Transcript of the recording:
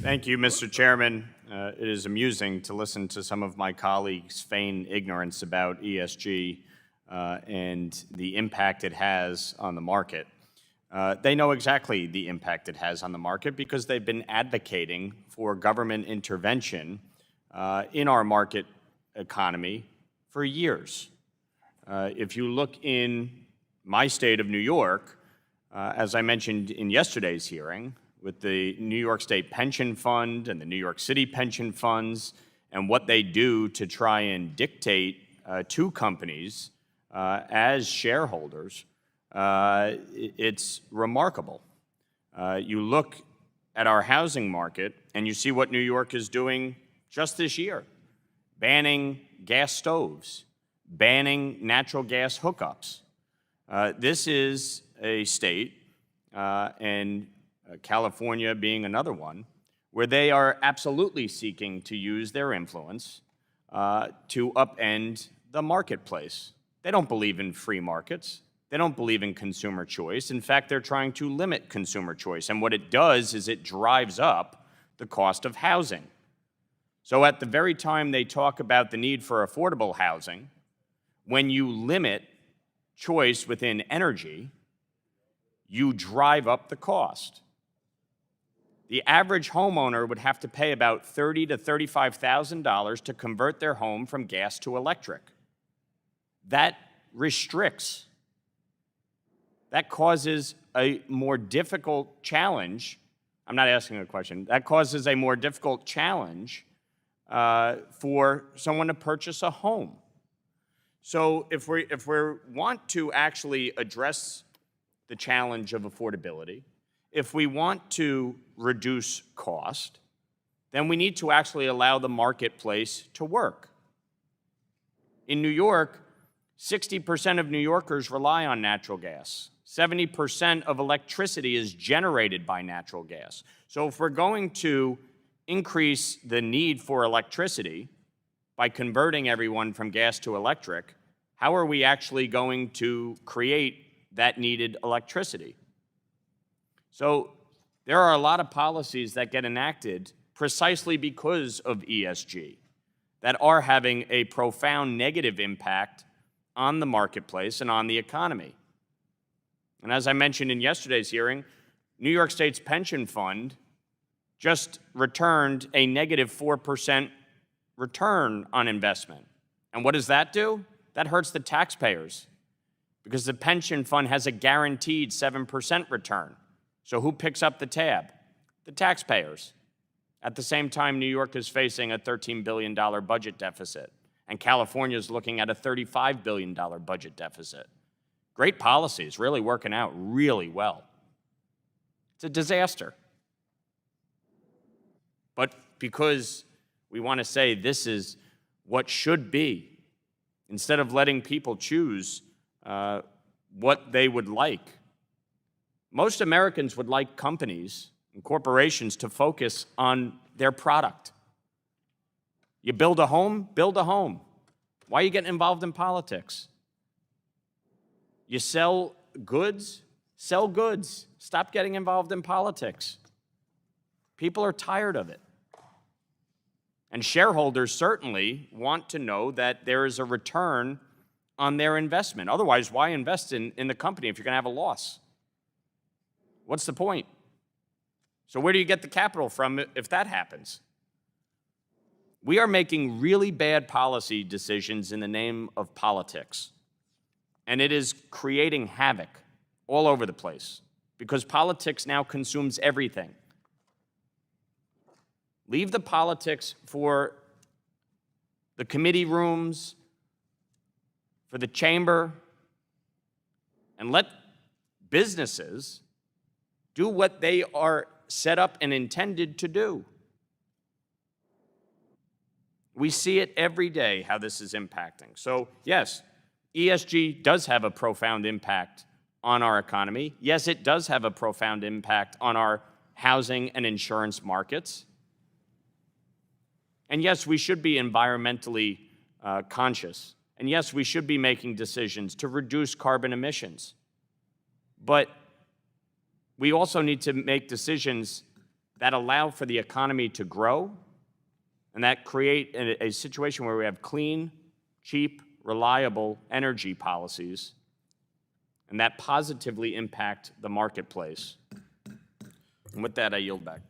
Thank you, Mr. Chairman. It is amusing to listen to some of my colleagues feign ignorance about ESG and the impact it has on the market. They know exactly the impact it has on the market because they've been advocating for government intervention in our market economy for years. If you look in my state of New York, as I mentioned in yesterday's hearing, with the New York State Pension Fund and the New York City pension funds and what they do to try and dictate to companies as shareholders, it's remarkable. You look at our housing market and you see what New York is doing just this year, banning gas stoves, banning natural gas hookups. This is a state, and California being another one, where they are absolutely seeking to use their influence to upend the marketplace. They don't believe in free markets. They don't believe in consumer choice. In fact, they're trying to limit consumer choice. And what it does is it drives up the cost of housing. So at the very time they talk about the need for affordable housing, when you limit choice within energy, you drive up the cost. The average homeowner would have to pay about $30,000 to $35,000 to convert their home from gas to electric. That restricts. That causes a more difficult challenge. I'm not asking a question. That causes a more difficult challenge for someone to purchase a home. So if we want to actually address the challenge of affordability, if we want to reduce cost, then we need to actually allow the marketplace to work. In New York, 60% of New Yorkers rely on natural gas. 70% of electricity is generated by natural gas. So if we're going to increase the need for electricity by converting everyone from gas to electric, how are we actually going to create that needed electricity? So there are a lot of policies that get enacted precisely because of ESG that are having a profound negative impact on the marketplace and on the economy. And as I mentioned in yesterday's hearing, New York State's pension fund just returned a negative 4% return on investment. And what does that do? That hurts the taxpayers because the pension fund has a guaranteed 7% return. So who picks up the tab? The taxpayers. At the same time, New York is facing a $13 billion budget deficit, and California is looking at a $35 billion budget deficit. Great policies, really working out really well. It's a disaster. But because we want to say this is what should be, instead of letting people choose what they would like, most Americans would like companies and corporations to focus on their product. You build a home, build a home. Why are you getting involved in politics? You sell goods, sell goods. Stop getting involved in politics. People are tired of it. And shareholders certainly want to know that there is a return on their investment. Otherwise, why invest in the company if you're going to have a loss? What's the point? So where do you get the capital from if that happens? We are making really bad policy decisions in the name of politics. And it is creating havoc all over the place because politics now consumes everything. Leave the politics for the committee rooms, for the chamber, and let businesses do what they are set up and intended to do. We see it every day how this is impacting. So yes, ESG does have a profound impact on our economy. Yes, it does have a profound impact on our housing and insurance markets. And yes, we should be environmentally conscious. And yes, we should be making decisions to reduce carbon emissions. But we also need to make decisions that allow for the economy to grow and that create a situation where we have clean, cheap, reliable energy policies and that positively impact the marketplace. And with that, I yield back.